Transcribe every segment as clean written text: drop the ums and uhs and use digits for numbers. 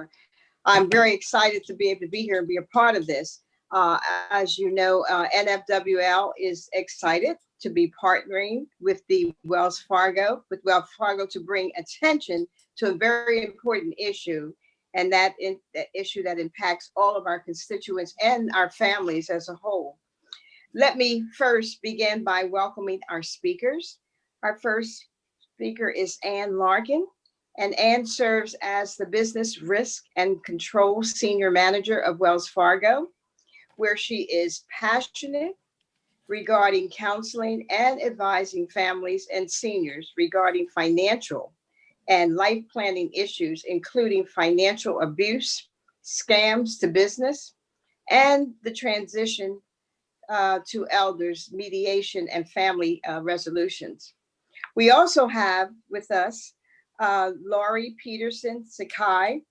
anymore. I'm very excited to be able to be here and be a part of this. As you know, NFWL is excited to be partnering with Wells Fargo to bring attention to a very important issue, and that issue that impacts all of our constituents and our families as a whole. Let me first begin by welcoming our speakers. Our first speaker is Ann Larkin, and Ann serves as the Business Risk and Control Senior Manager of Wells Fargo, where she is passionate regarding counseling and advising families and seniors regarding financial and life planning issues, including financial abuse, scams to business, and the transition to elders, mediation, and family resolutions. We also have with us Laurie Peterson Sakai,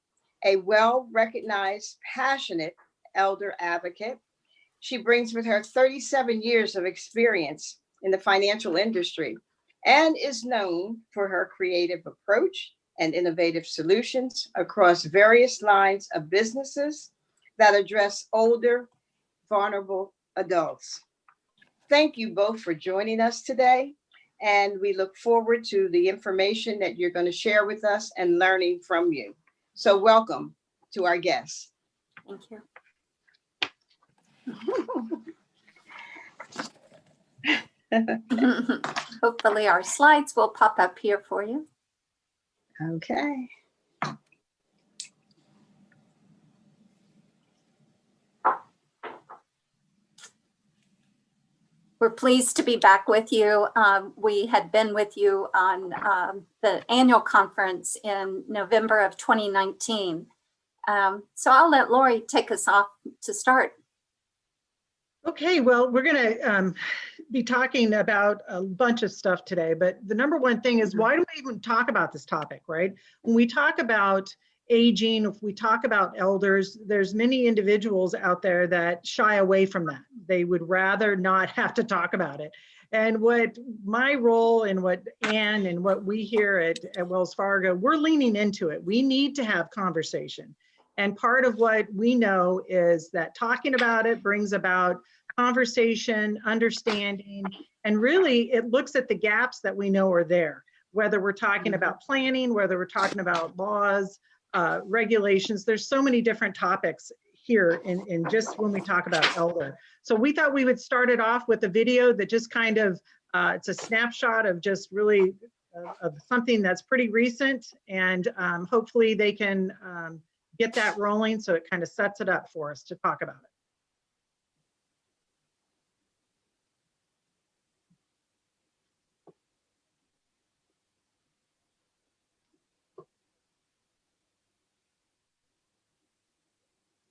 a well-recognized, passionate elder advocate. She brings with her 37 years of experience in the financial industry and is known for her creative approach and innovative solutions across various lines of businesses that address older, vulnerable adults. Thank you both for joining us today, and we look forward to the information that you're going to share with us and learning from you. So welcome to our guests. Thank you. Hopefully our slides will pop up here for you. Okay. We're pleased to be back with you. We had been with you on the annual conference in November of 2019. So I'll let Laurie take us off to start. Okay, well, we're going to be talking about a bunch of stuff today, but the number one thing is, why do we even talk about this topic, right? When we talk about aging, if we talk about elders, there's many individuals out there that shy away from that. They would rather not have to talk about it. And what my role and what Ann and what we here at Wells Fargo, we're leaning into it. We need to have conversation. And part of what we know is that talking about it brings about conversation, understanding, and really it looks at the gaps that we know are there, whether we're talking about planning, whether we're talking about laws, regulations. There's so many different topics here in just when we talk about elder. So we thought we would start it off with a video that just kind of, it's a snapshot of just really of something that's pretty recent, and hopefully they can get that rolling so it kind of sets it up for us to talk about it.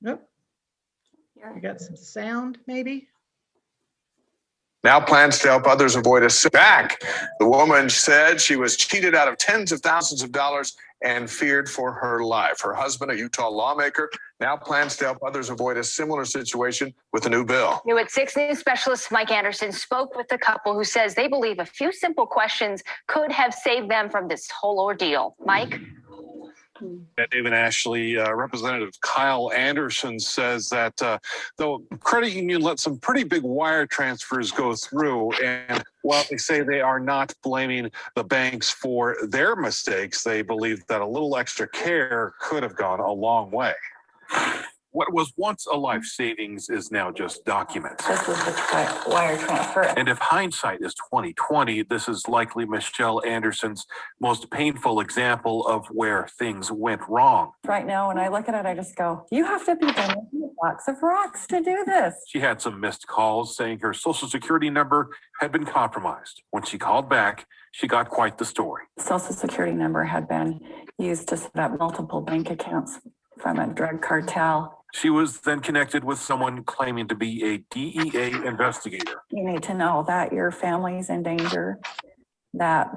Nope. I got some sound, maybe. Now plans to help others avoid a back. The woman said she was cheated out of tens of thousands of dollars and feared for her life. Her husband, a Utah lawmaker, now plans to help others avoid a similar situation with a new bill. New at 6 News specialist Mike Anderson spoke with the couple who says they believe a few simple questions could have saved them from this whole ordeal. Mike? David Ashley, Representative Kyle Anderson says that the credit union let some pretty big wire transfers go through, and while they say they are not blaming the banks for their mistakes, they believe that a little extra care could have gone a long way. What was once a life savings is now just documents. This was the wire transfer. And if hindsight is 20/20, this is likely Michelle Anderson's most painful example of where things went wrong. Right now, when I look at it, I just go, you have to be done with a box of rocks to do this. She had some missed calls saying her social security number had been compromised. When she called back, she got quite the story. Social security number had been used to set up multiple bank accounts from a drug cartel. She was then connected with someone claiming to be a DEA investigator. You need to know that your family's in danger, that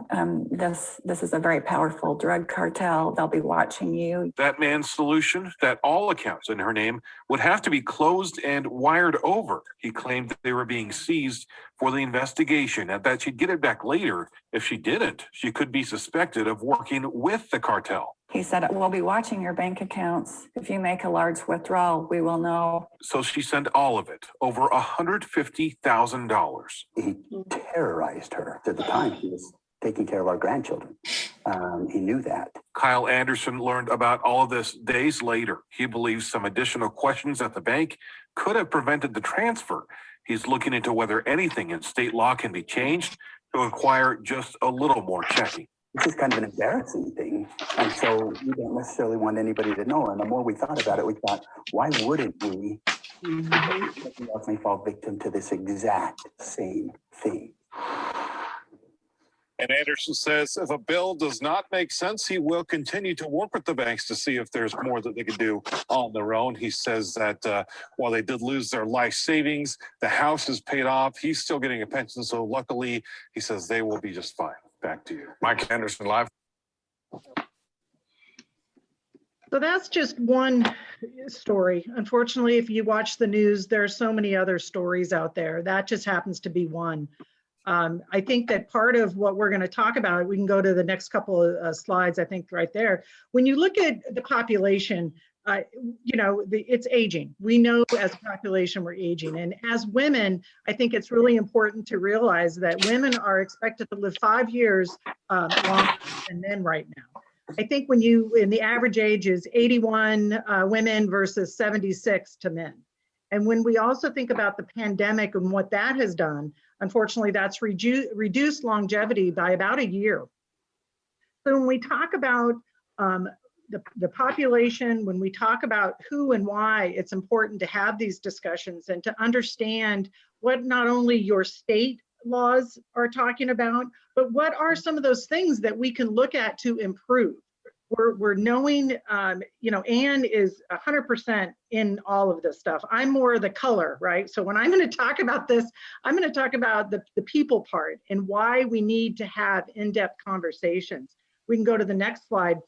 this is a very powerful drug cartel. They'll be watching you. That man's solution, that all accounts in her name would have to be closed and wired over. He claimed that they were being seized for the investigation and that she'd get it back later. If she didn't, she could be suspected of working with the cartel. He said, we'll be watching your bank accounts. If you make a large withdrawal, we will know. So she sent all of it, over $150,000. He terrorized her. At the time, he was taking care of our grandchildren. He knew that. Kyle Anderson learned about all of this days later. He believes some additional questions at the bank could have prevented the transfer. He's looking into whether anything in state law can be changed to require just a little more checking. This is kind of an embarrassing thing. And so we don't necessarily want anybody to know. And the more we thought about it, we thought, why wouldn't we? Somebody else may fall victim to this exact same thing. And Anderson says if a bill does not make sense, he will continue to work with the banks to see if there's more that they can do on their own. He says that while they did lose their life savings, the house is paid off. He's still getting a pension. So luckily, he says they will be just fine. Back to you. Mike Anderson live. So that's just one story. Unfortunately, if you watch the news, there are so many other stories out there. That just happens to be one. I think that part of what we're going to talk about, we can go to the next couple of slides, I think right there. When you look at the population, it's aging. We know as a population we're aging. And as women, I think it's really important to realize that women are expected to live 5 years longer than men right now. I think when the average age is 81 women versus 76 to men. And when we also think about the pandemic and what that has done, unfortunately, that's reduced longevity by about a year. So when we talk about the population, when we talk about who and why, it's important to have these discussions and to understand what not only your state laws are talking about, but what are some of those things that we can look at to improve. We're knowing, Anne is 100% in all of this stuff. I'm more the color, right? So when I'm going to talk about this, I'm going to talk about the people part and why we need to have in-depth conversations. We can go to the next slide.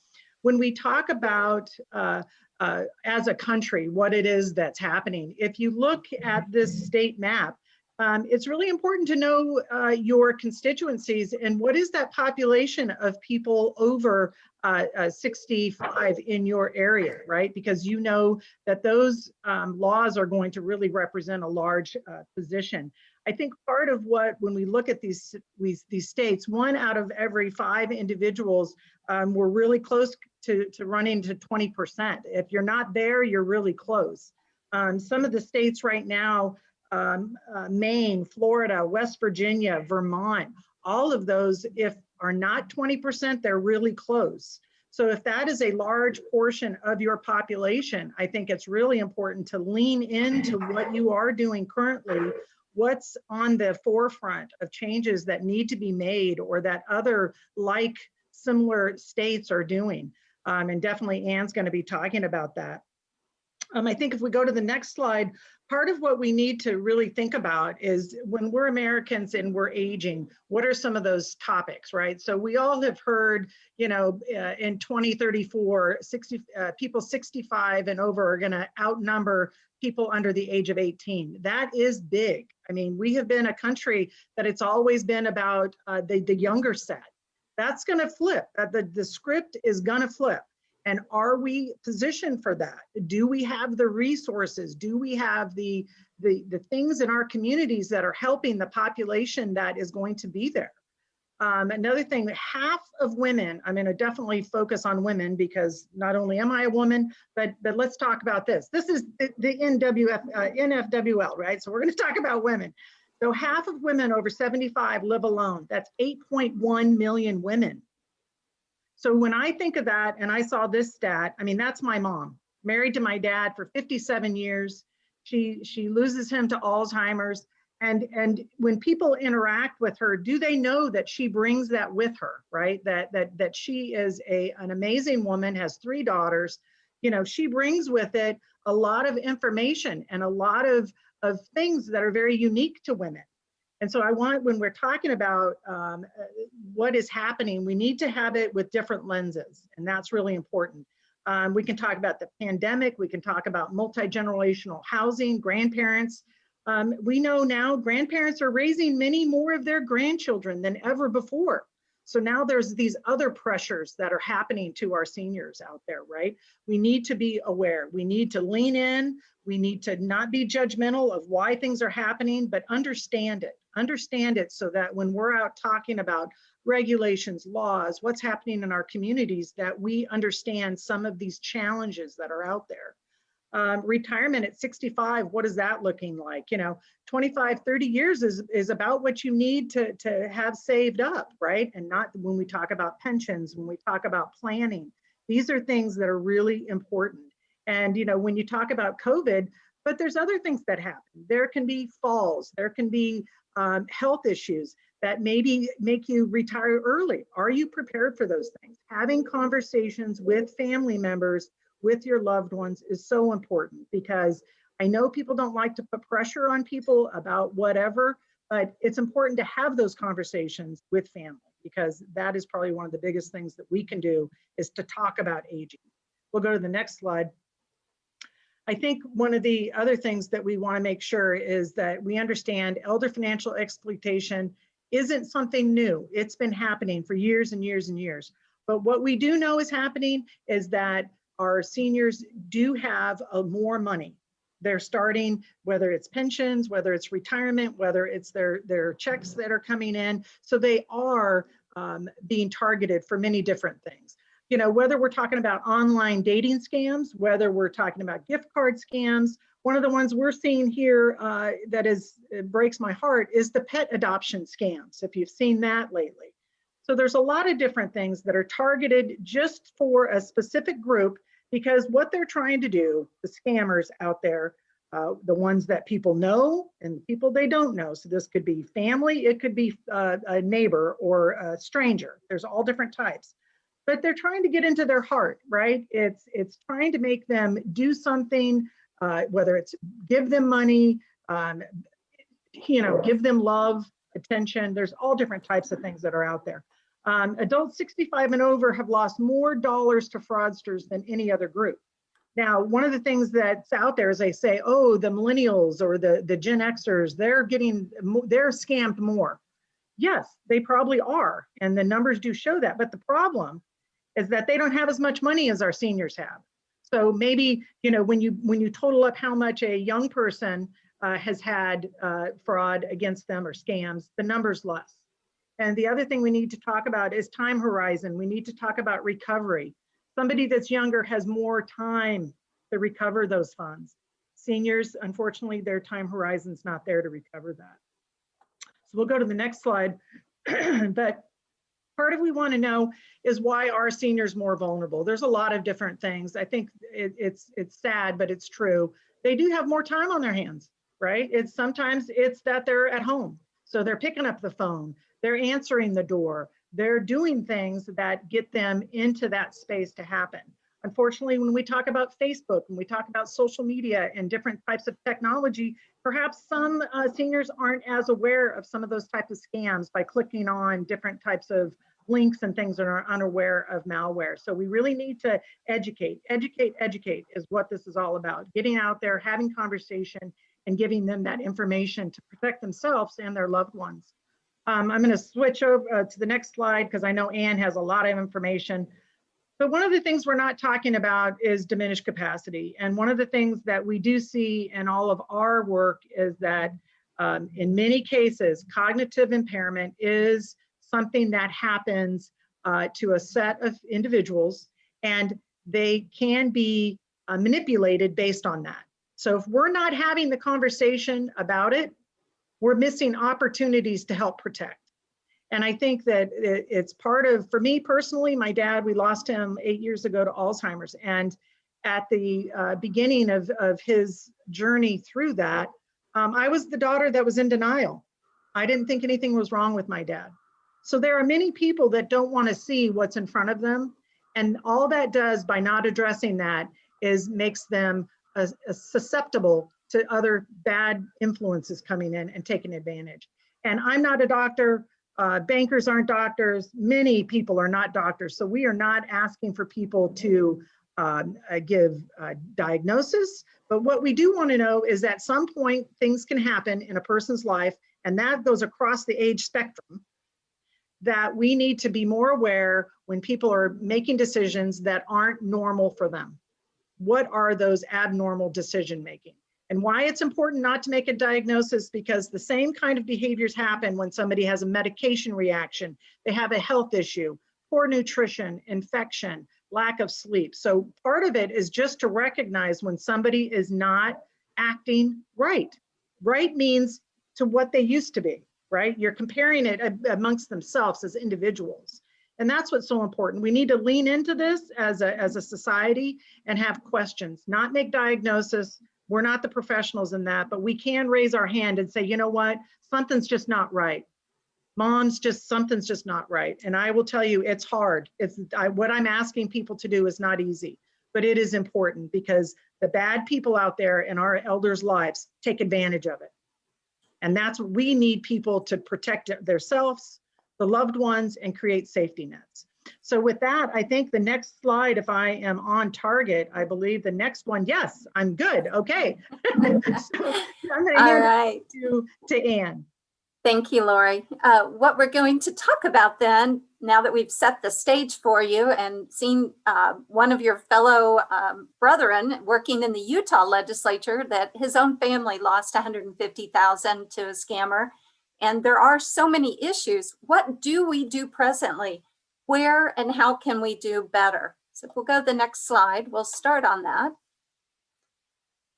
When we talk about, as a country, what it is that's happening, if you look at this state map, it's really important to know your constituencies and what is that population of people over 65 in your area, right? Because you know that those laws are going to really represent a large position. I think part of when we look at these states, 1 out of every 5 individuals were really close to running to 20%. If you're not there, you're really close. Some of the states right now, Maine, Florida, West Virginia, Vermont, all of those, if are not 20%, they're really close. So if that is a large portion of your population, I think it's really important to lean into what you are doing currently, what's on the forefront of changes that need to be made or that other similar states are doing. And definitely Anne's going to be talking about that. I think if we go to the next slide, part of what we need to really think about is when we're Americans and we're aging, what are some of those topics, right? So we all have heard, in 2034, people 65 and over are going to outnumber people under the age of 18. That is big. I mean, we have been a country that it's always been about the younger set. That's going to flip. The script is going to flip. And are we positioned for that? Do we have the resources? Do we have the things in our communities that are helping the population that is going to be there? Another thing, half of women, I'm going to definitely focus on women because not only am I a woman, but let's talk about this. This is the NFWL, right? So we're going to talk about women. So half of women over 75 live alone. That's 8.1 million women. So when I think of that, and I saw this stat, I mean, that's my mom, married to my dad for 57 years. She loses him to Alzheimer's. And when people interact with her, do they know that she brings that with her, right? That she is an amazing woman, has 3 daughters. She brings with it a lot of information and a lot of things that are very unique to women. And so when we're talking about what is happening, we need to have it with different lenses, and that's really important. We can talk about the pandemic, we can talk about multi-generational housing, grandparents. We know now grandparents are raising many more of their grandchildren than ever before. So now there's these other pressures that are happening to our seniors out there, right? We need to be aware. We need to lean in. We need to not be judgmental of why things are happening, but understand it. Understand it so that when we're out talking about regulations, laws, what's happening in our communities, that we understand some of these challenges that are out there. Retirement at 65, what is that looking like? 25, 30 years is about what you need to have saved up, right? And not when we talk about pensions, when we talk about planning, these are things that are really important. And, when you talk about COVID, but there's other things that happen. There can be falls, there can be health issues that maybe make you retire early. Are you prepared for those things? Having conversations with family members, with your loved ones is so important, because I know people don't like to put pressure on people about whatever, but it's important to have those conversations with family, because that is probably one of the biggest things that we can do, is to talk about aging. We'll go to the next slide. I think one of the other things that we want to make sure is that we understand elder financial exploitation isn't something new. It's been happening for years and years and years. But what we do know is happening is that our seniors do have more money. They're starting, whether it's pensions, whether it's retirement, whether it's their checks that are coming in. So they are being targeted for many different things. Whether we're talking about online dating scams, whether we're talking about gift card scams, one of the ones we're seeing here that breaks my heart is the pet adoption scams, if you've seen that lately. So there's a lot of different things that are targeted just for a specific group, because what they're trying to do, the scammers out there, the ones that people know and people they don't know. So this could be family, it could be a neighbor or a stranger. There's all different types, but they're trying to get into their heart, right? It's trying to make them do something, whether it's give them money, give them love, attention. There's all different types of things that are out there. Adults 65 and over have lost more dollars to fraudsters than any other group. Now, one of the things that's out there is they say, oh, the millennials or the Gen Xers, they're scammed more. Yes, they probably are. And the numbers do show that. But the problem is that they don't have as much money as our seniors have. So maybe, when you total up how much a young person has had fraud against them or scams, the number's less. And the other thing we need to talk about is time horizon. We need to talk about recovery. Somebody that's younger has more time to recover those funds. Seniors, unfortunately, their time horizon's not there to recover that. So we'll go to the next slide. But part of what we want to know is why are seniors more vulnerable? There's a lot of different things. I think it's sad, but it's true. They do have more time on their hands, right? Sometimes it's that they're at home. So they're picking up the phone. They're answering the door. They're doing things that get them into that space to happen. Unfortunately, when we talk about Facebook, when we talk about social media and different types of technology, perhaps some seniors aren't as aware of some of those types of scams by clicking on different types of links and things and are unaware of malware. So we really need to educate is what this is all about. Getting out there, having conversation, and giving them that information to protect themselves and their loved ones. I'm going to switch over to the next slide because I know Ann has a lot of information. But one of the things we're not talking about is diminished capacity. And one of the things that we do see in all of our work is that in many cases, cognitive impairment is something that happens to a set of individuals, and they can be manipulated based on that. So if we're not having the conversation about it, we're missing opportunities to help protect. And I think that it's part of, for me personally, my dad, we lost him 8 years ago to Alzheimer's. And at the beginning of his journey through that, I was the daughter that was in denial. I didn't think anything was wrong with my dad. So there are many people that don't want to see what's in front of them. And all that does by not addressing that is makes them susceptible to other bad influences coming in and taking advantage. And I'm not a doctor. Bankers aren't doctors. Many people are not doctors. So we are not asking for people to give diagnosis. But what we do want to know is at some point things can happen in a person's life, and that goes across the age spectrum. that we need to be more aware when people are making decisions that aren't normal for them. What are those abnormal decision making? And why it's important not to make a diagnosis, because the same kind of behaviors happen when somebody has a medication reaction, they have a health issue, poor nutrition, infection, lack of sleep. So part of it is just to recognize when somebody is not acting right. Right means to what they used to be, right? You're comparing it amongst themselves as individuals. And that's what's so important. We need to lean into this as a society and have questions, not make diagnosis. We're not the professionals in that, but we can raise our hand and say, you know what, something's just not right. Something's just not right. And I will tell you, it's hard. What I'm asking people to do is not easy, but it is important because the bad people out there in our elders' lives take advantage of it. And that's what we need, people to protect themselves, the loved ones, and create safety nets. So with that, I think the next slide, if I am on target, I believe the next one, yes, I'm good. Okay. So I'm going to hand it to Ann. Thank you, Lori. What we're going to talk about then, now that we've set the stage for you and seen one of your fellow brethren working in the Utah legislature, that his own family lost $150,000 to a scammer. And there are so many issues. What do we do presently? Where and how can we do better? So if we'll go to the next slide, we'll start on that.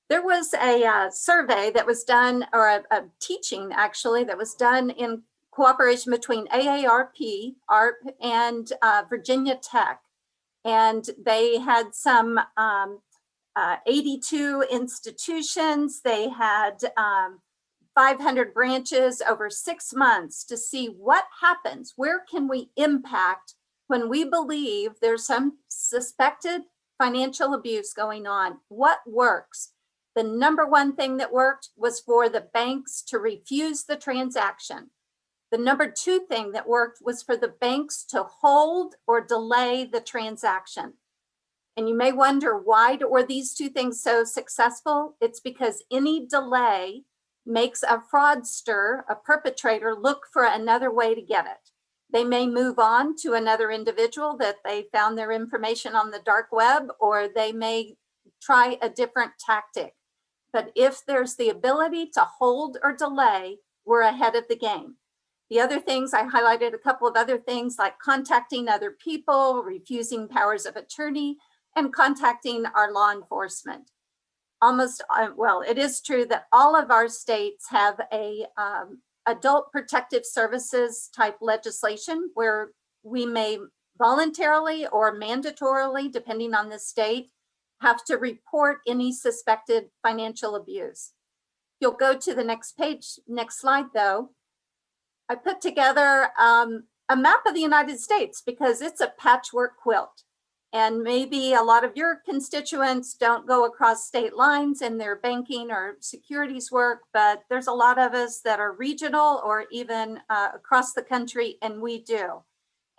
There was a survey that was done, or a teaching actually, that was done in cooperation between AARP, ARP, and Virginia Tech. And they had some 82 institutions. They had 500 branches over 6 months to see what happens. Where can we impact when we believe there's some suspected financial abuse going on? What works? The number one thing that worked was for the banks to refuse the transaction. The number two thing that worked was for the banks to hold or delay the transaction. And you may wonder, why were these two things so successful? It's because any delay makes a fraudster, a perpetrator, look for another way to get it. They may move on to another individual that they found their information on the dark web, or they may try a different tactic. But if there's the ability to hold or delay, we're ahead of the game. The other things, I highlighted a couple of other things like contacting other people, refusing powers of attorney, and contacting our law enforcement. Well, it is true that all of our states have a adult protective services type legislation where we may voluntarily or mandatorily, depending on the state, have to report any suspected financial abuse. You'll go to the next page, next slide though. I put together a map of the United States because it's a patchwork quilt. And maybe a lot of your constituents don't go across state lines in their banking or securities work, but there's a lot of us that are regional or even across the country, and we do.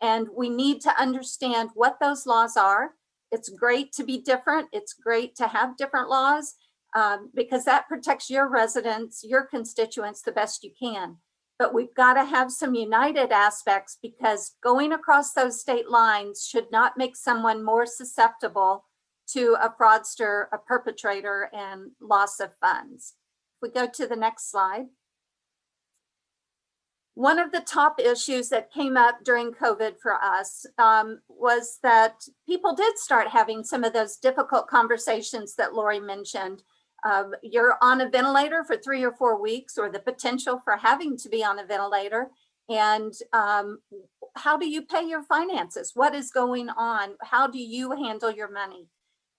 And we need to understand what those laws are. It's great to be different. It's great to have different laws because that protects your residents, your constituents the best you can. But we've got to have some united aspects, because going across those state lines should not make someone more susceptible to a fraudster, a perpetrator, and loss of funds. If we go to the next slide. One of the top issues that came up during COVID for us was that people did start having some of those difficult conversations that Lori mentioned. You're on a ventilator for 3 or 4 weeks, or the potential for having to be on a ventilator. And how do you pay your finances? What is going on? How do you handle your money?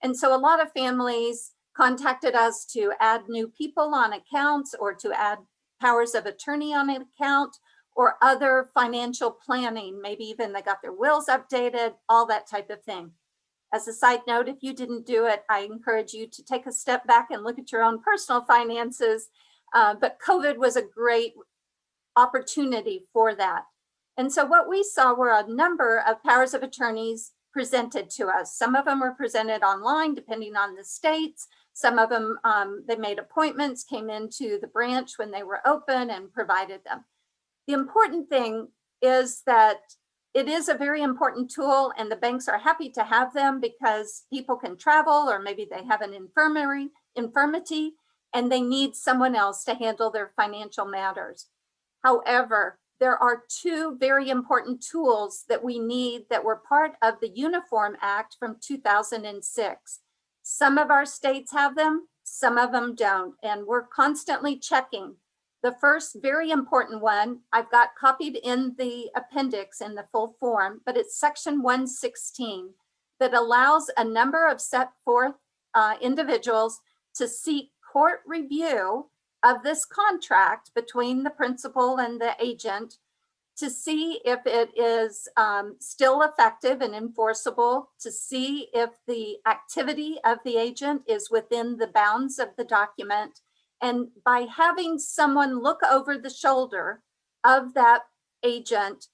And so a lot of families contacted us to add new people on accounts, or to add powers of attorney on an account, or other financial planning. Maybe even they got their wills updated, all that type of thing. As a side note, if you didn't do it, I encourage you to take a step back and look at your own personal finances. But COVID was a great opportunity for that. And so what we saw were a number of powers of attorneys presented to us. Some of them were presented online, depending on the states. Some of them, they made appointments, came into the branch when they were open and provided them. The important thing is that it is a very important tool, and the banks are happy to have them because people can travel, or maybe they have an infirmity, and they need someone else to handle their financial matters. However, there are two very important tools that we need that were part of the Uniform Act from 2006. Some of our states have them, some of them don't, and we're constantly checking. The first very important one, I've got copied in the appendix in the full form, but it's section 116 that allows a number of set forth individuals to seek court review of this contract between the principal and the agent to see if it is still effective and enforceable, to see if the activity of the agent is within the bounds of the document. And by having someone look over the shoulder of that agent,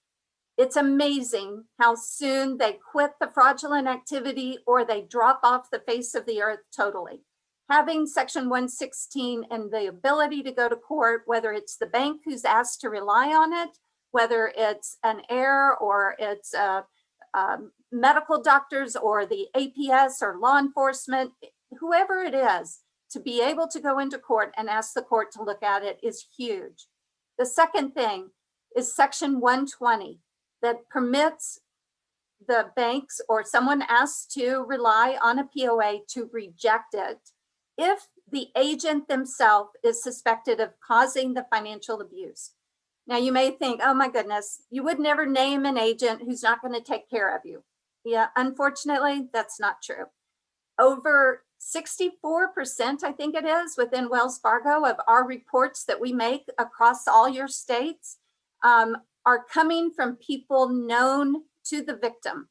it's amazing how soon they quit the fraudulent activity or they drop off the face of the earth totally. Having section 116 and the ability to go to court, whether it's the bank who's asked to rely on it, whether it's an heir or it's medical doctors or the APS or law enforcement, whoever it is, to be able to go into court and ask the court to look at it is huge. The second thing is section 120 that permits the banks or someone asked to rely on a POA to reject it if the agent themselves is suspected of causing the financial abuse. Now you may think, oh my goodness, you would never name an agent who's not going to take care of you. Yeah, unfortunately, that's not true. Over 64%, I think it is, within Wells Fargo of our reports that we make across all your states are coming from people known to the victim.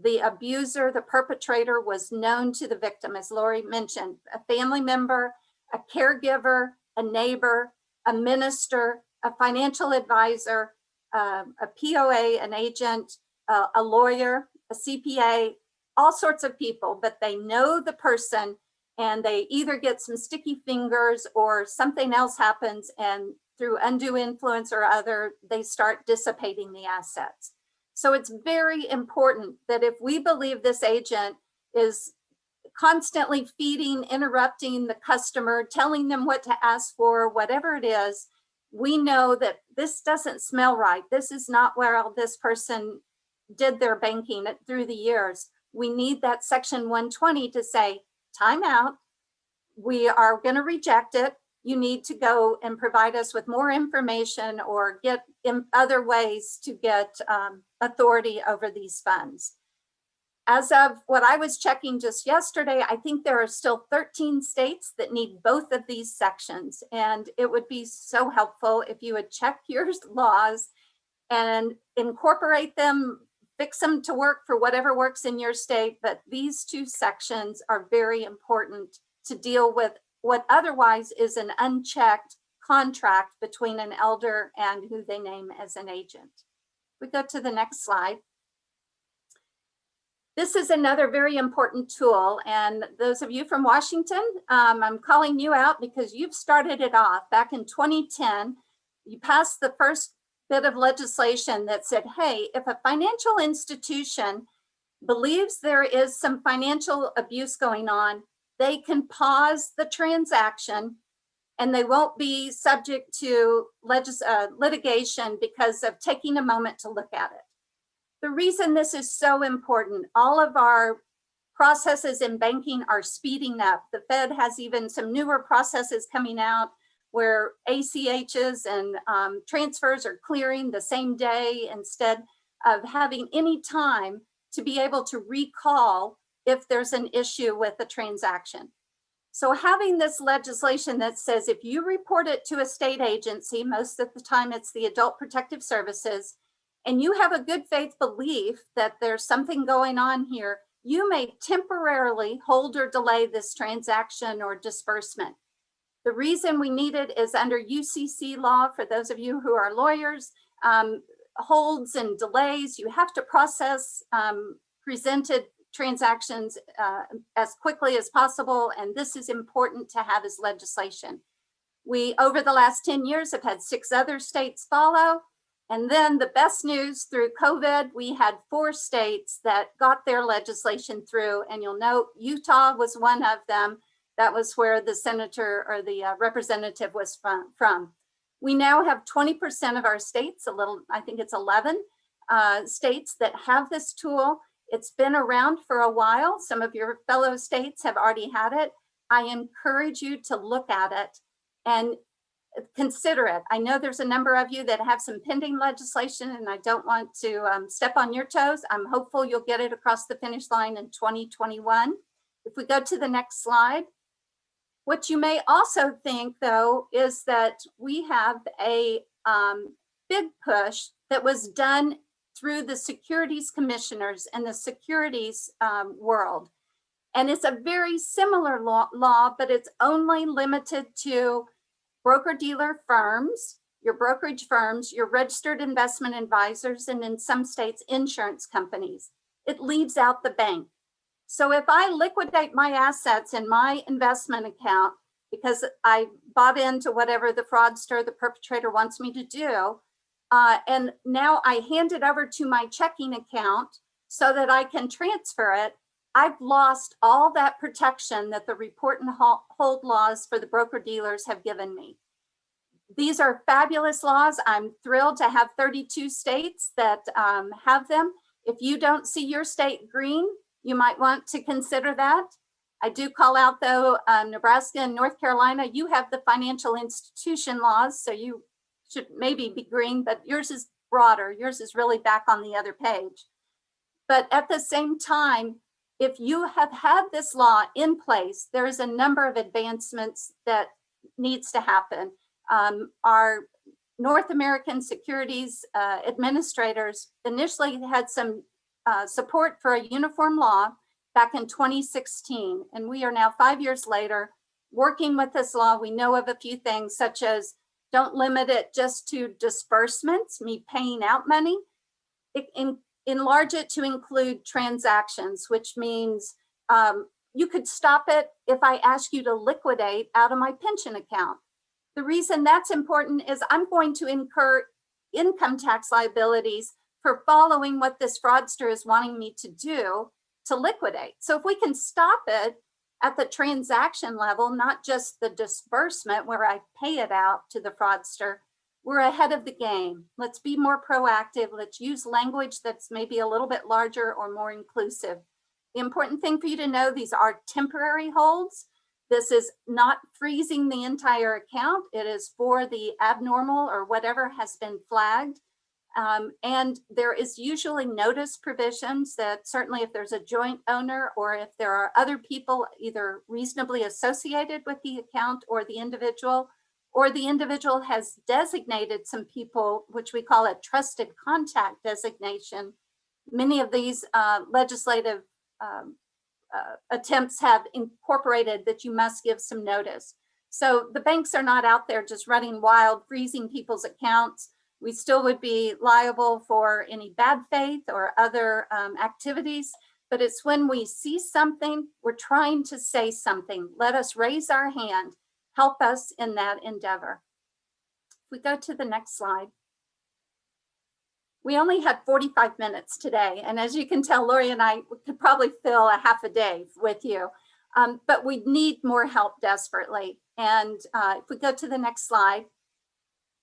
The abuser, the perpetrator was known to the victim, as Lori mentioned, a family member, a caregiver, a neighbor, a minister, a financial advisor, a POA, an agent, a lawyer, a CPA, all sorts of people, but they know the person and they either get some sticky fingers or something else happens, and through undue influence or other, they start dissipating the assets. So it's very important that if we believe this agent is constantly feeding, interrupting the customer, telling them what to ask for, whatever it is, we know that this doesn't smell right. This is not where this person did their banking through the years. We need that section 120 to say, time out, we are going to reject it. You need to go and provide us with more information or get in other ways to get authority over these funds. As of what I was checking just yesterday, I think there are still 13 states that need both of these sections. And it would be so helpful if you would check your laws and incorporate them, fix them to work for whatever works in your state. But these two sections are very important to deal with what otherwise is an unchecked contract between an elder and who they name as an agent. We go to the next slide. This is another very important tool, and those of you from Washington, I'm calling you out because you've started it off. Back in 2010, you passed the first bit of legislation that said, hey, if a financial institution believes there is some financial abuse going on, they can pause the transaction and they won't be subject to litigation because of taking a moment to look at it. The reason this is so important, all of our processes in banking are speeding up. The Fed has even some newer processes coming out where ACHs and transfers are clearing the same day instead of having any time to be able to recall if there's an issue with the transaction. So having this legislation that says if you report it to a state agency, most of the time it's the Adult Protective Services, and you have a good faith belief that there's something going on here, you may temporarily hold or delay this transaction or disbursement. The reason we need it is under UCC law, for those of you who are lawyers, holds and delays, you have to process presented transactions as quickly as possible, and this is important to have as legislation. We, over the last 10 years, have had 6 other states follow. And then the best news through COVID, we had 4 states that got their legislation through. And you'll note Utah was one of them. That was where the senator or the representative was from. We now have 20% of our states, I think it's 11 states that have this tool. It's been around for a while. Some of your fellow states have already had it. I encourage you to look at it and consider it. I know there's a number of you that have some pending legislation, and I don't want to step on your toes. I'm hopeful you'll get it across the finish line in 2021. If we go to the next slide, what you may also think, though, is that we have a big push that was done through the securities commissioners and the securities world. And it's a very similar law, but it's only limited to broker-dealer firms, your brokerage firms, your registered investment advisors, and in some states, insurance companies. It leaves out the bank. So if I liquidate my assets in my investment account because I bought into whatever the fraudster, the perpetrator wants me to do, and now I hand it over to my checking account so that I can transfer it, I've lost all that protection that the report and hold laws for the broker dealers have given me. These are fabulous laws. I'm thrilled to have 32 states that have them. If you don't see your state green, you might want to consider that. I do call out, though, Nebraska and North Carolina, you have the financial institution laws, so you should maybe be green, but yours is broader. Yours is really back on the other page. But at the same time, if you have had this law in place, there is a number of advancements that needs to happen. Our North American securities administrators initially had some support for a uniform law back in 2016. And we are now 5 years later working with this law. We know of a few things such as don't limit it just to disbursements, me paying out money. Enlarge it to include transactions, which means you could stop it if I ask you to liquidate out of my pension account. The reason that's important is I'm going to incur income tax liabilities for following what this fraudster is wanting me to do to liquidate. So if we can stop it at the transaction level, not just the disbursement where I pay it out to the fraudster, we're ahead of the game. Let's be more proactive. Let's use language that's maybe a little bit larger or more inclusive. The important thing for you to know, these are temporary holds. This is not freezing the entire account. It is for the abnormal or whatever has been flagged. And there is usually notice provisions that certainly if there's a joint owner or if there are other people either reasonably associated with the account or the individual has designated some people, which we call a trusted contact designation. Many of these legislative attempts have incorporated that you must give some notice. So the banks are not out there just running wild, freezing people's accounts. We still would be liable for any bad faith or other activities, but it's when we see something, we're trying to say something. Let us raise our hand. Help us in that endeavor. If we go to the next slide. We only had 45 minutes today. And as you can tell, Lori and I could probably fill a half a day with you, but we need more help desperately. And if we go to the next slide,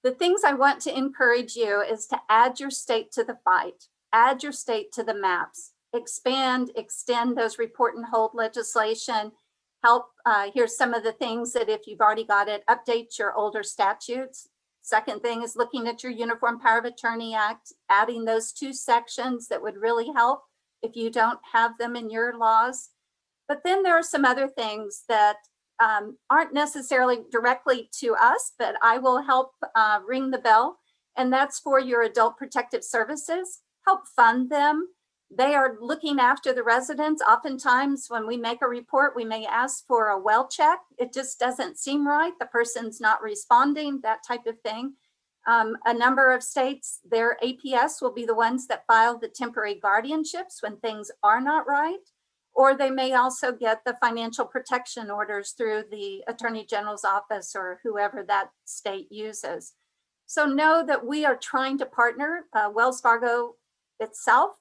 the things I want to encourage you is to add your state to the fight, add your state to the maps, expand, extend those report and hold legislation, help. Here's some of the things that if you've already got it, update your older statutes. Second thing is looking at your Uniform Power of Attorney Act, adding those 2 sections that would really help if you don't have them in your laws. But then there are some other things that aren't necessarily directly to us, but I will help ring the bell. And that's for your adult protective services, help fund them. They are looking after the residents. Oftentimes when we make a report, we may ask for a well check. It just doesn't seem right. The person's not responding, that type of thing. A number of states, their APS will be the ones that file the temporary guardianships when things are not right. Or they may also get the financial protection orders through the Attorney General's office or whoever that state uses. So know that we are trying to partner. Wells Fargo itself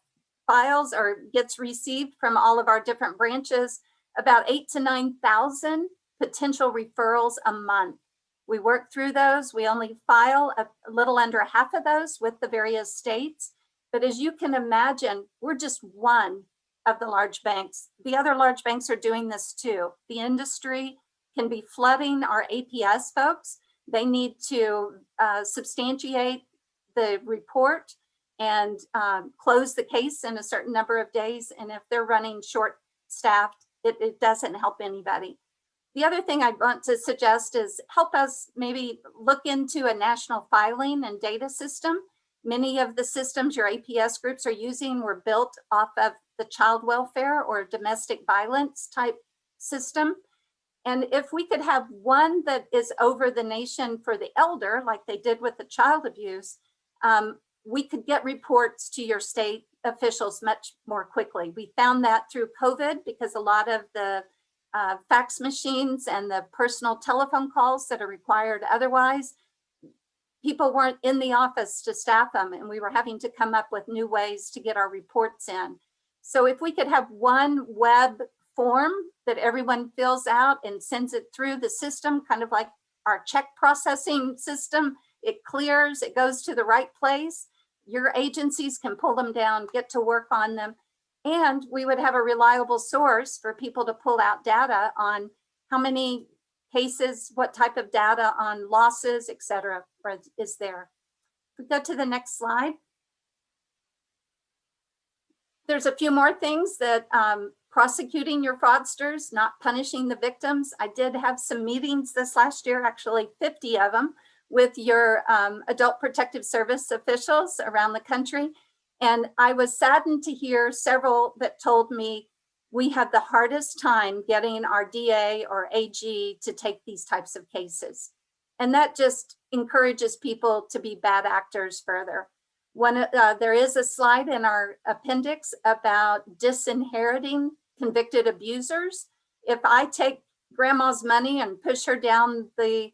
files or gets received from all of our different branches about 8,000 to 9,000 potential referrals a month. We work through those. We only file a little under half of those with the various states. But as you can imagine, we're just one of the large banks. The other large banks are doing this too. The industry can be flooding our APS folks. They need to substantiate the report and close the case in a certain number of days. And if they're running short-staffed, it doesn't help anybody. The other thing I want to suggest is help us maybe look into a national filing and data system. Many of the systems your APS groups are using were built off of the child welfare or domestic violence type system. And if we could have one that is over the nation for the elder, like they did with the child abuse, we could get reports to your state officials much more quickly. We found that through COVID because a lot of the fax machines and the personal telephone calls that are required otherwise, people weren't in the office to staff them, and we were having to come up with new ways to get our reports in. So if we could have one web form that everyone fills out and sends it through the system, kind of like our check processing system, it clears, it goes to the right place. Your agencies can pull them down, get to work on them. And we would have a reliable source for people to pull out data on how many cases, what type of data on losses, et cetera, is there. If we go to the next slide. There's a few more things that prosecuting your fraudsters, not punishing the victims. I did have some meetings this last year, actually 50 of them, with your adult protective service officials around the country. And I was saddened to hear several that told me we have the hardest time getting our DA or AG to take these types of cases. And that just encourages people to be bad actors further. There is a slide in our appendix about disinheriting convicted abusers. If I take grandma's money and push her down the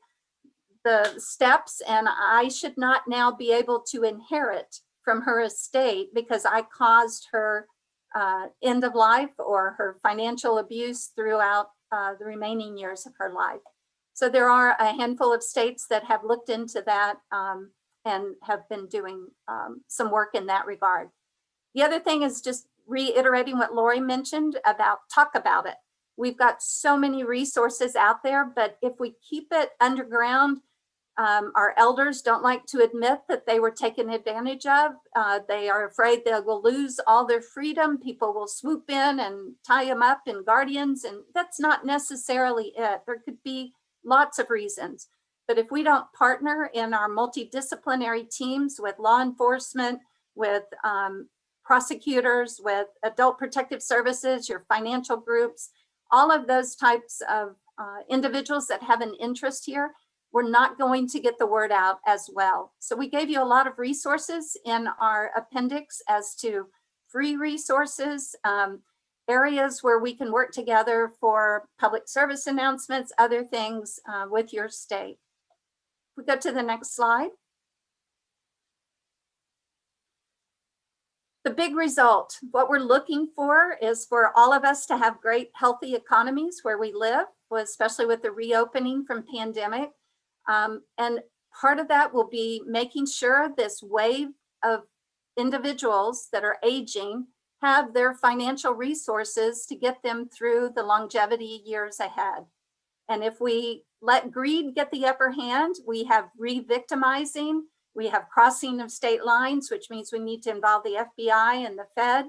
steps, and I should not now be able to inherit from her estate because I caused her end of life or her financial abuse throughout the remaining years of her life. So there are a handful of states that have looked into that and have been doing some work in that regard. The other thing is just reiterating what Lori mentioned about talk about it. We've got so many resources out there, but if we keep it underground, our elders don't like to admit that they were taken advantage of. They are afraid they will lose all their freedom. People will swoop in and tie them up in guardians, and that's not necessarily it. There could be lots of reasons. But if we don't partner in our multidisciplinary teams with law enforcement, with prosecutors, with adult protective services, your financial groups, all of those types of individuals that have an interest here, we're not going to get the word out as well. So we gave you a lot of resources in our appendix as to free resources, areas where we can work together for public service announcements, other things with your state. We go to the next slide. The big result, what we're looking for is for all of us to have great, healthy economies where we live, especially with the reopening from pandemic. And part of that will be making sure this wave of individuals that are aging have their financial resources to get them through the longevity years ahead. And if we let greed get the upper hand, we have re-victimizing, we have crossing of state lines, which means we need to involve the FBI and the Fed.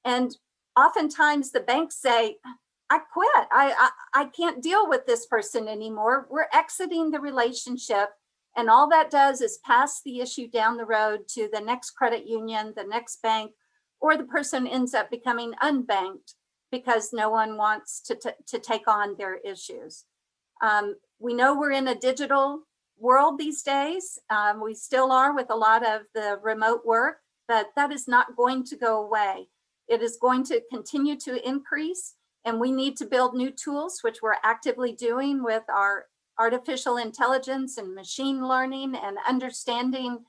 And oftentimes the banks say, I quit. I can't deal with this person anymore. We're exiting the relationship. And all that does is pass the issue down the road to the next credit union, the next bank, or the person ends up becoming unbanked because no one wants to take on their issues. We know we're in a digital world these days. We still are with a lot of the remote work, but that is not going to go away. It is going to continue to increase. And we need to build new tools, which we're actively doing with our artificial intelligence and machine learning and understanding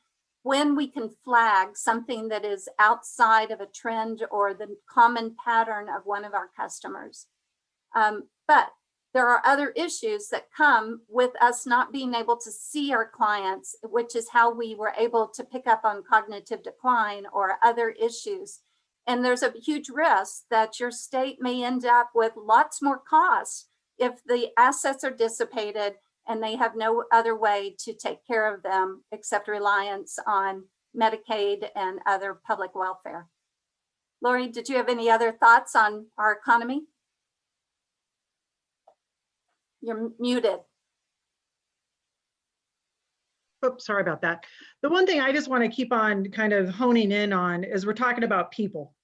when we can flag something that is outside of a trend or the common pattern of one of our customers. But there are other issues that come with us not being able to see our clients, which is how we were able to pick up on cognitive decline or other issues. And there's a huge risk that your state may end up with lots more costs if the assets are dissipated and they have no other way to take care of them except reliance on Medicaid and other public welfare. Lori, did you have any other thoughts on our economy? You're muted. Oops, sorry about that. The one thing I just want to keep on kind of honing in on is we're talking about people.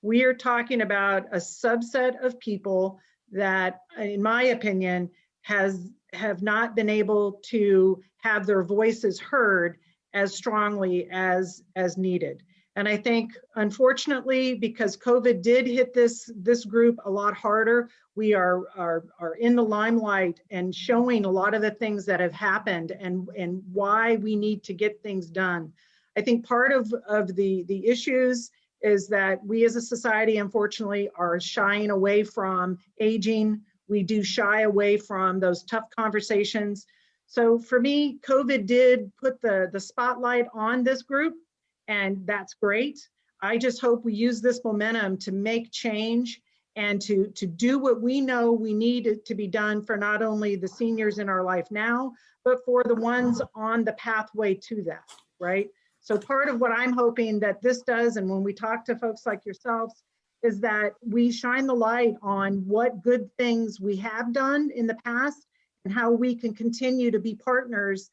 We are talking about a subset of people that, in my opinion, have not been able to have their voices heard as strongly as needed. And I think, unfortunately, because COVID did hit this group a lot harder, we are in the limelight and showing a lot of the things that have happened and why we need to get things done. I think part of the issues is that we as a society, unfortunately, are shying away from aging. We do shy away from those tough conversations. So for me, COVID did put the spotlight on this group, and that's great. I just hope we use this momentum to make change and to do what we know we need to be done for not only the seniors in our life now, but for the ones on the pathway to that, right? So part of what I'm hoping that this does, and when we talk to folks like yourselves, is that we shine the light on what good things we have done in the past and how we can continue to be partners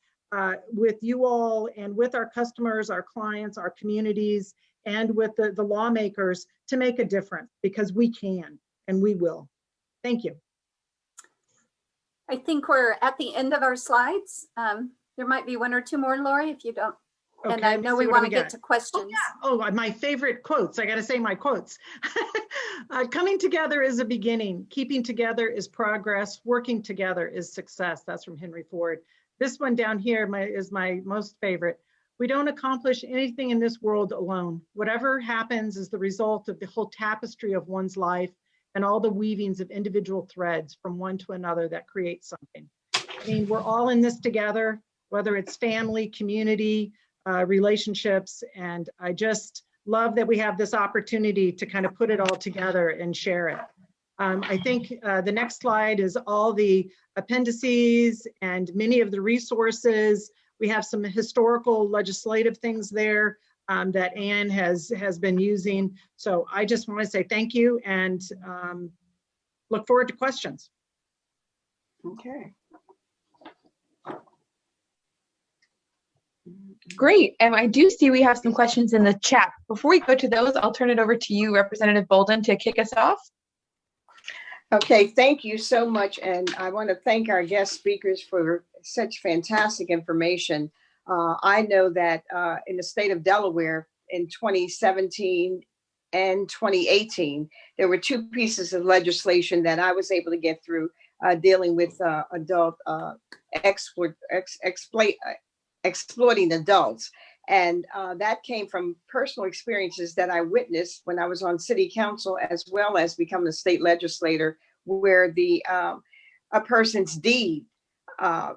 with you all and with our customers, our clients, our communities, and with the lawmakers to make a difference, because we can and we will. Thank you. I think we're at the end of our slides. There might be one or two more, Lori, if you don't. Okay, and I know we want to get to questions. Oh, my favorite quotes. I got to say my quotes. Coming together is a beginning. Keeping together is progress. Working together is success. That's from Henry Ford. This one down here is my most favorite. We don't accomplish anything in this world alone. Whatever happens is the result of the whole tapestry of one's life and all the weavings of individual threads from one to another that create something. I mean, we're all in this together, whether it's family, community, relationships, and I just love that we have this opportunity to kind of put it all together and share it. I think the next slide is all the appendices and many of the resources. We have some historical legislative things there that Anne has been using. So I just want to say thank you and look forward to questions. Okay. Great. And I do see we have some questions in the chat. Before we go to those, I'll turn it over to you, Representative Bolden, to kick us off. Okay, thank you so much. And I want to thank our guest speakers for such fantastic information. I know that in the state of Delaware in 2017 and 2018, there were two pieces of legislation that I was able to get through dealing with adult exploiting adults. And that came from personal experiences that I witnessed when I was on city council, as well as becoming a state legislator, where a person's deed,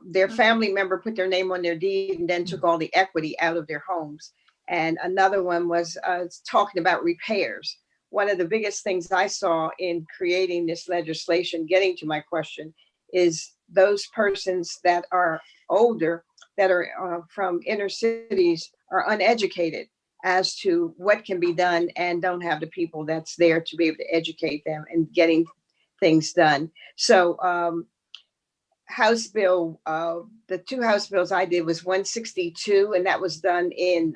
their family member put their name on their deed and then took all the equity out of their homes. And another one was talking about repairs. One of the biggest things I saw in creating this legislation, getting to my question, is those persons that are older, that are from inner cities, are uneducated as to what can be done and don't have the people that's there to be able to educate them and getting things done. So House Bill, the two House bills I did was 162, and that was done in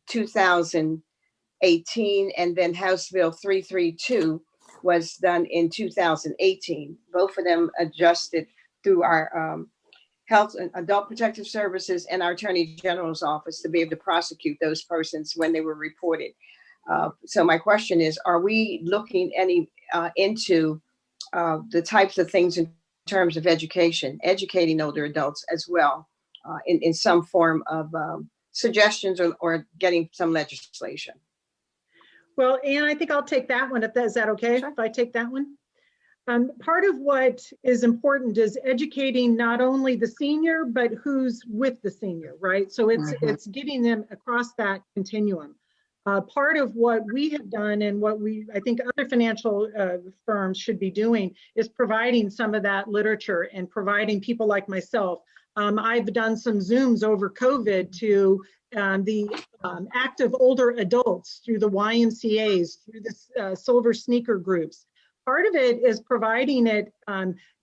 2018, and then House Bill 332 was done in 2018. Both of them adjusted through our Health and Adult Protective Services and our Attorney General's office to be able to prosecute those persons when they were reported. So my question is, are we looking into the types of things in terms of education, educating older adults as well in some form of suggestions or getting some legislation. Well, Anne, I think I'll take that one. Is that okay Sure. if I take that one? Part of what is important is educating not only the senior, but who's with the senior, right? So it's getting them across that continuum. Part of what we have done and what I think other financial firms should be doing is providing some of that literature and providing people like myself. I've done some Zooms over COVID to the active older adults through the YMCAs, through the silver sneaker groups. Part of it is providing it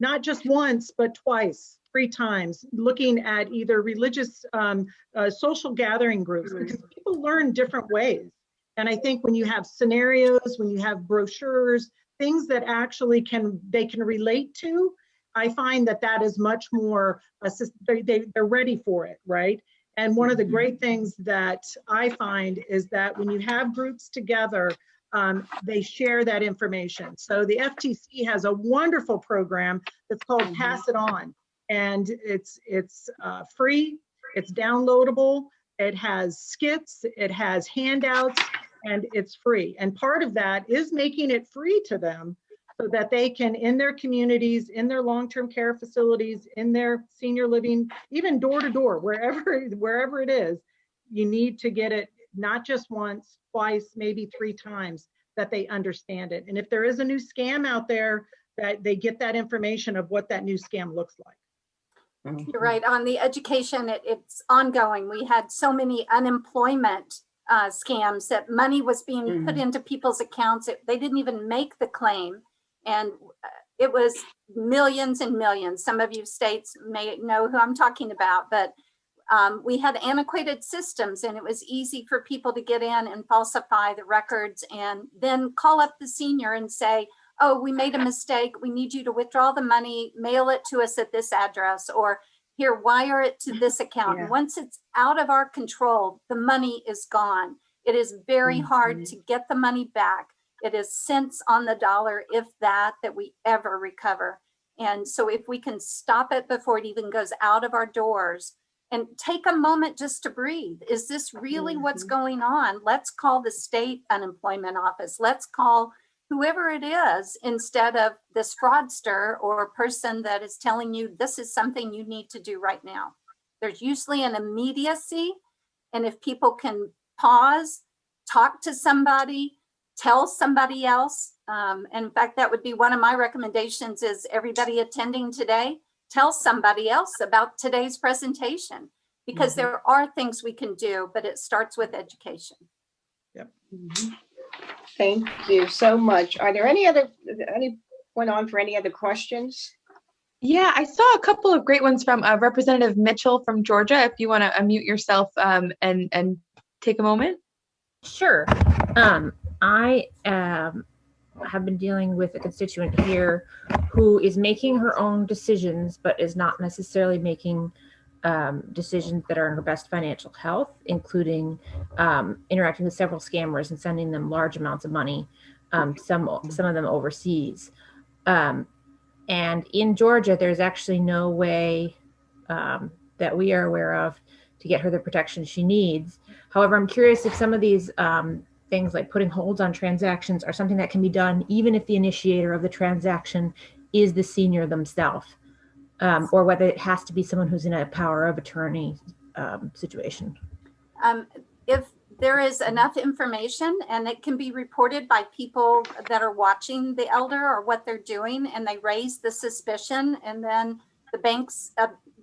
not just once, but twice, 3 times, looking at either religious social gathering groups, because people learn different ways. And I think when you have scenarios, when you have brochures, things that actually they can relate to, I find that is much more, they're ready for it, right? And one of the great things that I find is that when you have groups together, they share that information. So the FTC has a wonderful program that's called Pass It On. And it's free, it's downloadable, it has skits, it has handouts, and it's free. And part of that is making it free to them so that they can, in their communities, in their long-term care facilities, in their senior living, even door to door, wherever it is, you need to get it not just once, twice, maybe 3 times, that they understand it. And if there is a new scam out there, that they get that information of what that new scam looks like. You're right. On the education, it's ongoing. We had so many unemployment scams that money was being put into people's accounts. They didn't even make the claim. And it was millions and millions. Some of you states may know who I'm talking about, but we had antiquated systems, and it was easy for people to get in and falsify the records and then call up the senior and say, oh, we made a mistake. We need you to withdraw the money, mail it to us at this address, or here, wire it to this account. Yeah. And once it's out of our control, the money is gone. It is very hard to get the money back. It is cents on the dollar, if that we ever recover. And so if we can stop it before it even goes out of our doors and take a moment just to breathe. Is this really what's going on? Let's call the state unemployment office. Let's call whoever it is, instead of this fraudster or person that is telling you this is something you need to do right now. There's usually an immediacy. And if people can pause, talk to somebody, tell somebody else. And in fact, that would be one of my recommendations is everybody attending today, tell somebody else about today's presentation, because there are things we can do, but it starts with education. Yep. Thank you so much. Are there anyone on for any other questions? Yeah, I saw a couple of great ones from Representative Mitchell from Georgia. If you want to unmute yourself and take a moment. Sure. I have been dealing with a constituent here who is making her own decisions, but is not necessarily making decisions that are in her best financial health, including interacting with several scammers and sending them large amounts of money, some of them overseas. And in Georgia, there's actually no way that we are aware of to get her the protection she needs. However, I'm curious if some of these things like putting holds on transactions are something that can be done even if the initiator of the transaction is the senior themselves, or whether it has to be someone who's in a power of attorney situation. If there is enough information and it can be reported by people that are watching the elder or what they're doing, and they raise the suspicion, and then the banks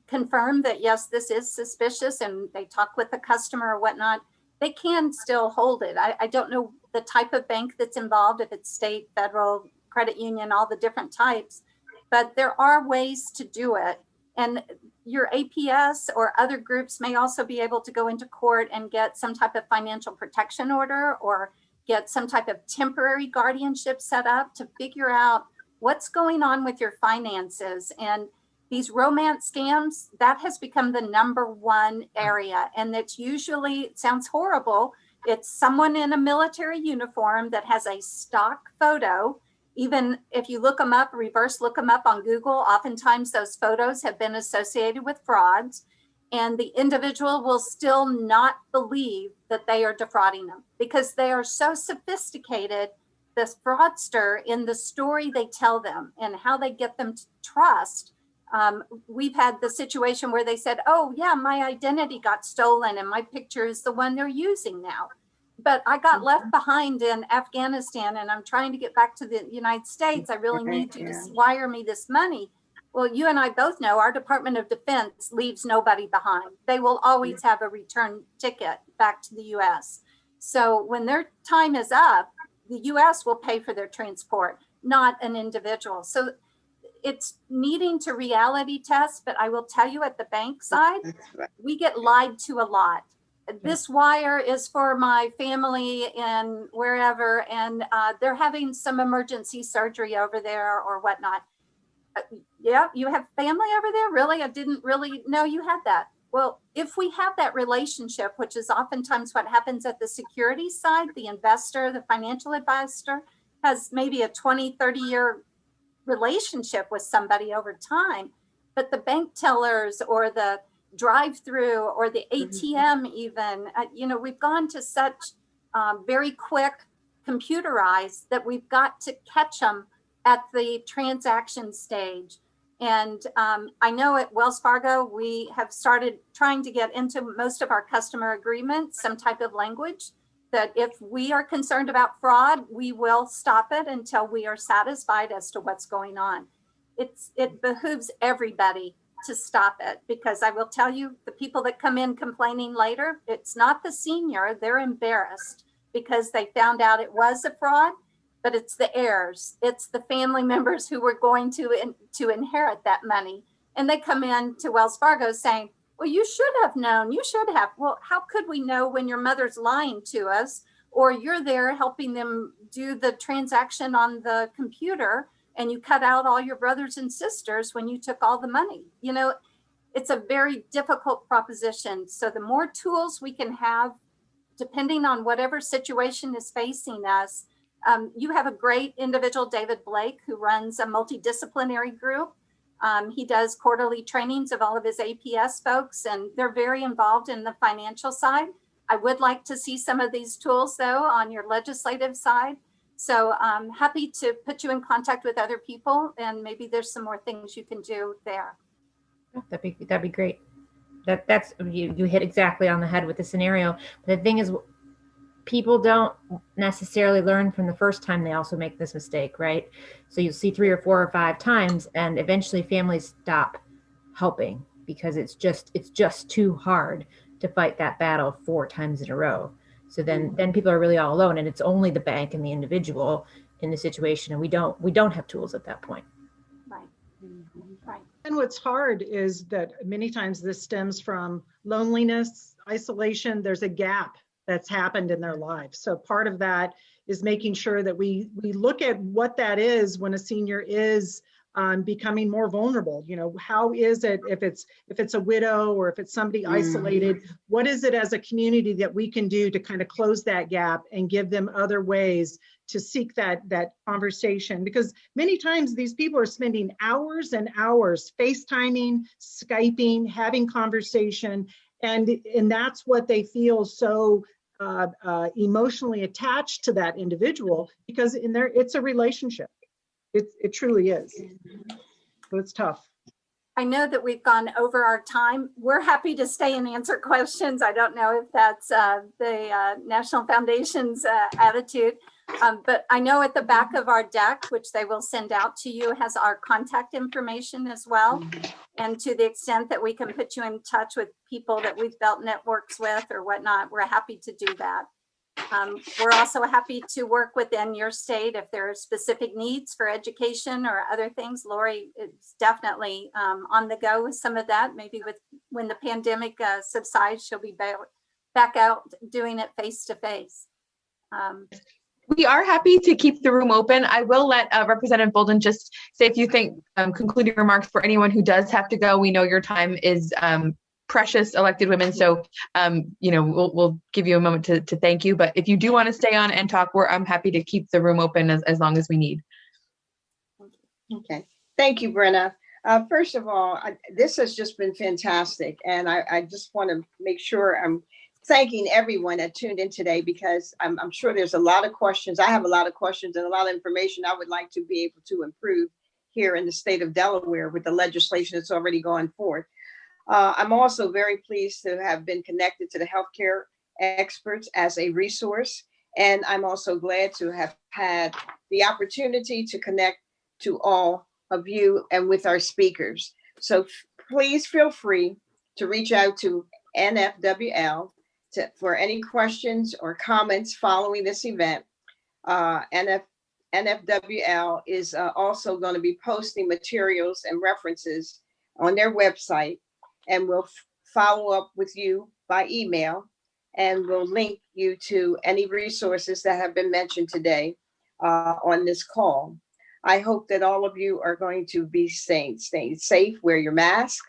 confirm that, yes, this is suspicious, and they talk with the customer or whatnot, they can still hold it. I don't know the type of bank that's involved, if it's state, federal, credit union, all the different types, but there are ways to do it. And your APS or other groups may also be able to go into court and get some type of financial protection order or get some type of temporary guardianship set up to figure out what's going on with your finances. And these romance scams, that has become the #1 area. And it's usually, it sounds horrible, it's someone in a military uniform that has a stock photo, Even if you look them up, reverse look them up on Google, oftentimes those photos have been associated with frauds, and the individual will still not believe that they are defrauding them because they are so sophisticated, this fraudster, in the story they tell them and how they get them to trust. We've had the situation where they said, oh yeah, my identity got stolen and my picture is the one they're using now. But I got left behind in Afghanistan and I'm trying to get back to the United States. I really need you to wire me this money. Well, you and I both know our Department of Defense leaves nobody behind. They will always have a return ticket back to the US. So when their time is up, the US will pay for their transport, not an individual. So it's needing to reality test, but I will tell you at the bank side, we get lied to a lot. This wire is for my family in wherever, and they're having some emergency surgery over there or whatnot. Yeah, you have family over there? Really? I didn't really know you had that. Well, if we have that relationship, which is oftentimes what happens at the security side, the investor, the financial advisor has maybe a 20, 30-year relationship with somebody over time, but the bank tellers or the drive-through or the ATM even, we've gone to such very quick computerized that we've got to catch them at the transaction stage. And I know at Wells Fargo, we have started trying to get into most of our customer agreements, some type of language that if we are concerned about fraud, we will stop it until we are satisfied as to what's going on. It behooves everybody to stop it, because I will tell you, the people that come in complaining later, it's not the senior, they're embarrassed because they found out it was a fraud, but it's the heirs, it's the family members who were going to inherit that money. And they come in to Wells Fargo saying, well, you should have known, you should have. Well, how could we know when your mother's lying to us, or you're there helping them do the transaction on the computer and you cut out all your brothers and sisters when you took all the money? It's a very difficult proposition. So the more tools we can have, depending on whatever situation is facing us. You have a great individual, David Blake, who runs a multidisciplinary group. He does quarterly trainings of all of his APS folks, and they're very involved in the financial side. I would like to see some of these tools, though, on your legislative side. So I'm happy to put you in contact with other people, and maybe there's some more things you can do there. That'd be great. That's you hit exactly on the head with the scenario. But the thing is, people don't necessarily learn from the first time. They also make this mistake, right? So you'll see 3 or 4 or 5 times, and eventually families stop helping because it's just too hard to fight that battle 4 times in a row. So then people are really all alone, and it's only the bank and the individual in the situation, and we don't have tools at that point. Right. Right. And what's hard is that many times this stems from loneliness, isolation. There's a gap that's happened in their lives. So part of that is making sure that we look at what that is when a senior is becoming more vulnerable. How is it if it's a widow or if it's somebody isolated, what is it as a community that we can do to kind of close that gap and give them other ways to seek that conversation? Because many times these people are spending hours and hours FaceTiming, Skyping, having conversation, and that's what they feel so emotionally attached to that individual, because it's a relationship. It truly is. But it's tough. I know that we've gone over our time. We're happy to stay and answer questions. I don't know if that's the National Foundation's attitude, but I know at the back of our deck, which they will send out to you, has our contact information as well. And to the extent that we can put you in touch with people that we've built networks with or whatnot, we're happy to do that. We're also happy to work within your state if there are specific needs for education or other things. Lori is definitely on the go with some of that. Maybe when the pandemic subsides, she'll be back out doing it face to face. We are happy to keep the room open. I will let Representative Bolden just say a few concluding remarks for anyone who does have to go. We know your time is precious, elected women. So, we'll give you a moment to thank you. But if you do want to stay on and talk, I'm happy to keep the room open as long as we need. Okay. Thank you, Brenna. First of all, this has just been fantastic. And I just want to make sure I'm thanking everyone that tuned in today, because I'm sure there's a lot of questions. I have a lot of questions and a lot of information I would like to be able to improve here in the state of Delaware with the legislation that's already gone forth. I'm also very pleased to have been connected to the healthcare experts as a resource. And I'm also glad to have had the opportunity to connect to all of you and with our speakers. So please feel free to reach out to NFWL for any questions or comments following this event. NFWL is also going to be posting materials and references on their website, and we'll follow up with you by email, and we'll link you to any resources that have been mentioned today on this call. I hope that all of you are going to be staying safe, wear your mask,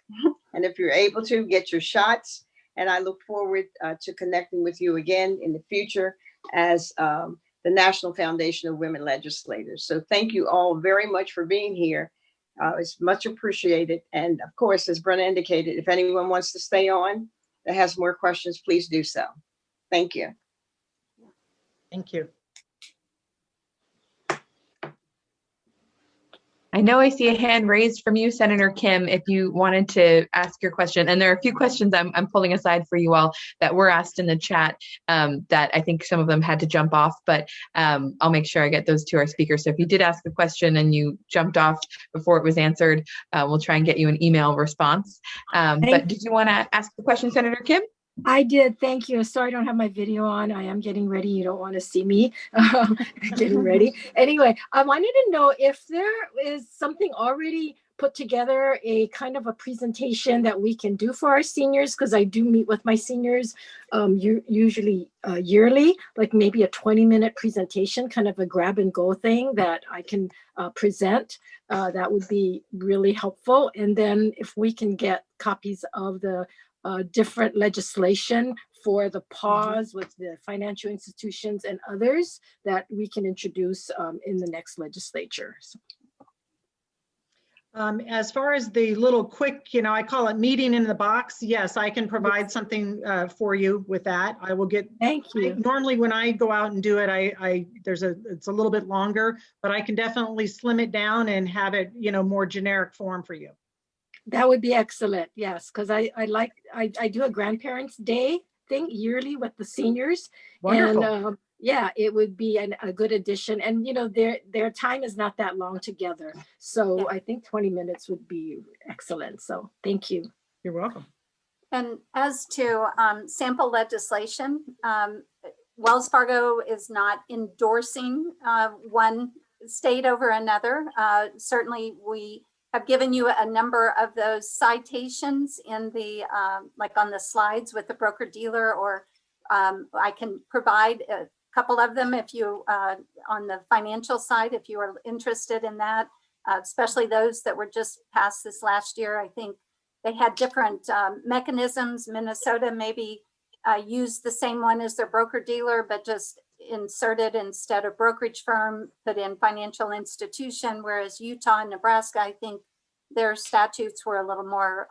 and if you're able to, get your shots. And I look forward to connecting with you again in the future as the National Foundation of Women Legislators. So thank you all very much for being here. It's much appreciated. And of course, as Brenna indicated, if anyone wants to stay on that has more questions, please do so. Thank you. Thank you. I know I see a hand raised from you, Senator Kim, if you wanted to ask your question. And there are a few questions I'm pulling aside for you all that were asked in the chat that I think some of them had to jump off, but I'll make sure I get those to our speakers. So if you did ask a question and you jumped off before it was answered, we'll try and get you an email response. But did you want to ask the question, Senator Kim? I did. Thank you. Sorry, I don't have my video on. I am getting ready. You don't want to see me getting ready. Anyway, I wanted to know if there is something already put together, a kind of a presentation that we can do for our seniors, because I do meet with my seniors usually yearly, like maybe a 20-minute presentation, kind of a grab and go thing that I can present. That would be really helpful. And then if we can get copies of the different legislation for the pause with the financial institutions and others that we can introduce in the next legislature. As far as the little quick, I call it meeting in the box. Yes, I can provide something for you with that. I will get. Thank you. Normally, when I go out and do it, it's a little bit longer, but I can definitely slim it down and have it, more generic form for you. That would be excellent. Yes, because I do a grandparents' day thing yearly with the seniors. Wonderful. And yeah, it would be a good addition. And their time is not that long together, so yeah. I think 20 minutes would be excellent. So thank you. You're welcome. And as to sample legislation, Wells Fargo is not endorsing one state over another. Certainly, we have given you a number of those citations in the, like on the slides with the broker dealer, or I can provide a couple of them if you, on the financial side, if you are interested in that, especially those that were just passed this last year. I think they had different mechanisms. Minnesota maybe used the same one as their broker dealer, but just inserted instead of brokerage firm, put in financial institution, whereas Utah and Nebraska, I think their statutes were a little more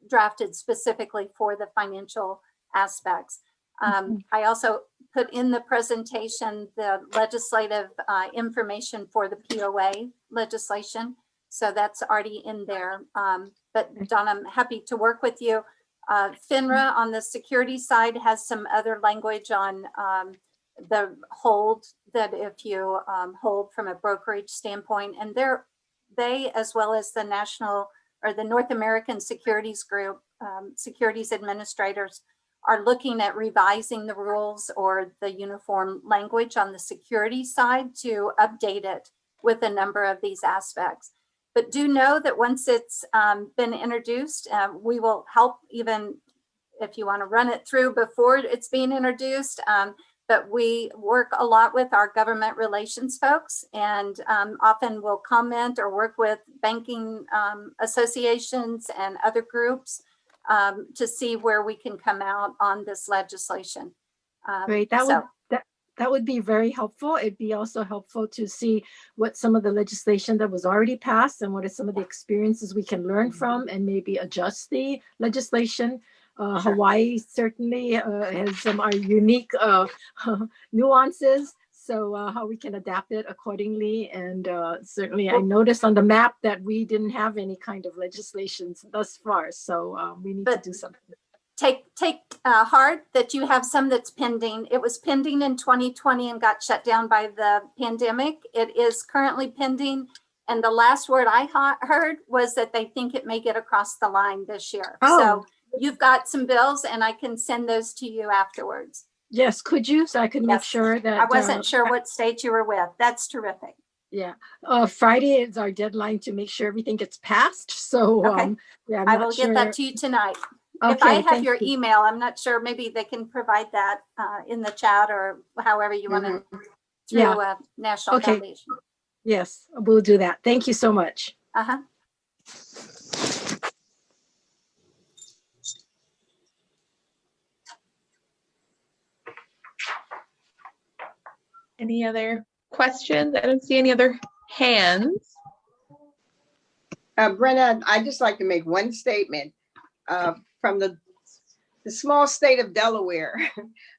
drafted specifically for the financial aspects. I also put in the presentation the legislative information for the POA legislation. So that's already in there. But Don, I'm happy to work with you. FINRA on the security side has some other language on the hold, that if you hold from a brokerage standpoint, and they, as well as the national or the North American Securities Group, securities administrators, are looking at revising the rules or the uniform language on the security side to update it with a number of these aspects. But do know that once it's been introduced, we will help, even if you want to run it through before it's being introduced. But we work a lot with our government relations folks, and often will comment or work with banking associations and other groups to see where we can come out on this legislation. Great. that would be very helpful. It'd be also helpful to see what some of the legislation that was already passed and what are some of the experiences we can learn from and maybe adjust the legislation. Hawaii certainly has some unique nuances. So how we can adapt it accordingly. And certainly I noticed on the map that we didn't have any kind of legislations thus far. So we need to do something. Take heart that you have some that's pending. It was pending in 2020 and got shut down by the pandemic. It is currently pending. And the last word I heard was that they think it may get across the line this year. Oh. So you've got some bills and I can send those to you afterwards. Yes, could you? So I could make sure that. I wasn't sure what state you were with. That's terrific. Yeah. Friday is our deadline to make sure everything gets passed. So Okay. yeah, I will get that to you tonight. Okay, if I have thank your you. email, I'm not sure, maybe they can provide that in the chat or however you want to, through Yeah. National Okay. Foundation. Yes, we'll do that. Thank you so much. Uh-huh. Any other questions? I don't see any other hands. Brenna, I'd just like to make one statement from the small state of Delaware.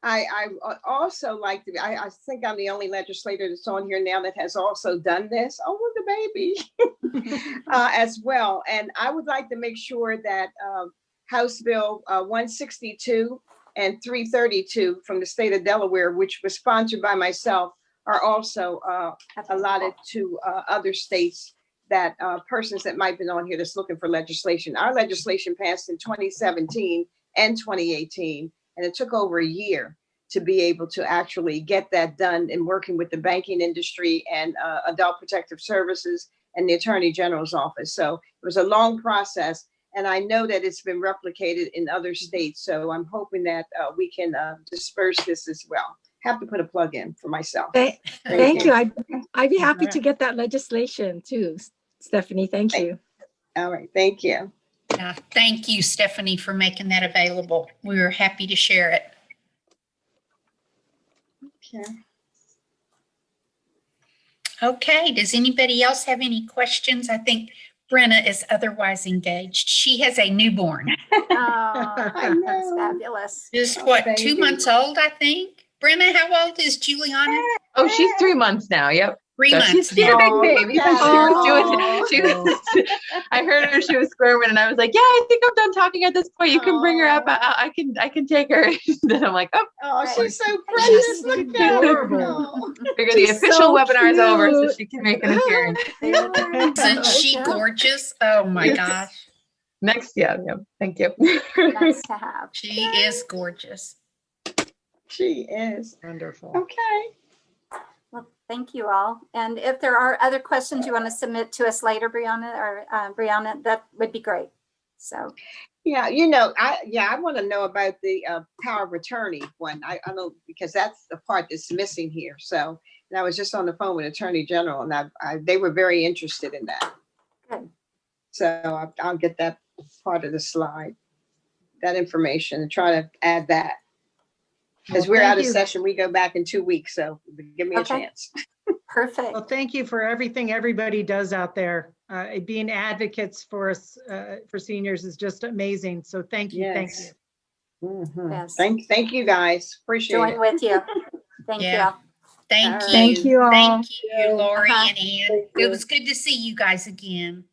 I also like to, I think I'm the only legislator that's on here now that has also done this. Oh, the baby as well. And I would like to make sure that House Bill 162 and 332 from the state of Delaware, which was sponsored by myself, are also allotted to other states that persons that might have been on here that's looking for legislation. Our legislation passed in 2017 and 2018, and it took over a year to be able to actually get that done in working with the banking industry and Adult Protective Services and the Attorney General's office. So it was a long process, and I know that it's been replicated in other states. So I'm hoping that we can disperse this as well. Have to put a plug in for myself. Thank you. I'd be happy to get that legislation too, Stephanie. Thank you. All right. Thank you. Thank you, Stephanie, for making that available. We were happy to share it. Okay. Okay, does anybody else have any questions? I think Brenna is otherwise engaged. She has a newborn. Oh, that's fabulous. Just what, 2 months old, I think? Brenna, how old is Juliana? Oh, she's 3 months now. Yep. 3 months She's now. a big baby. I heard her, she was squirming, and I was like, yeah, I think I'm done talking at this point. You can bring her up. I can take her. Then I'm like, oh, she's so precious. Look at her. The official webinar is over, so she can make an appearance. Isn't she gorgeous? Oh my gosh. Next, yeah. Thank you. Nice to have. She is gorgeous. She is. Wonderful. Okay. Well, thank you all. And if there are other questions you want to submit to us later, Brianna, that would be great. So. Yeah, I want to know about the power of attorney one. I know because that's the part that's missing here. So, and I was just on the phone with Attorney General, and they were very interested in that. Good. So I'll get that part of the slide, that information, and try to add that. Because we're out of session, we go back in 2 weeks, so give me a chance. Perfect. Well, thank you for everything everybody does out there. Being advocates for us, for seniors is just amazing. So thank you. Yes. Thank you. Mm-hmm. Yes. Thank you guys. Appreciate Join it. with you. Thank Yeah. you. Thank All you. Thank you all. Thank you, Lori Uh-huh. and Ann. It was good to see you guys again.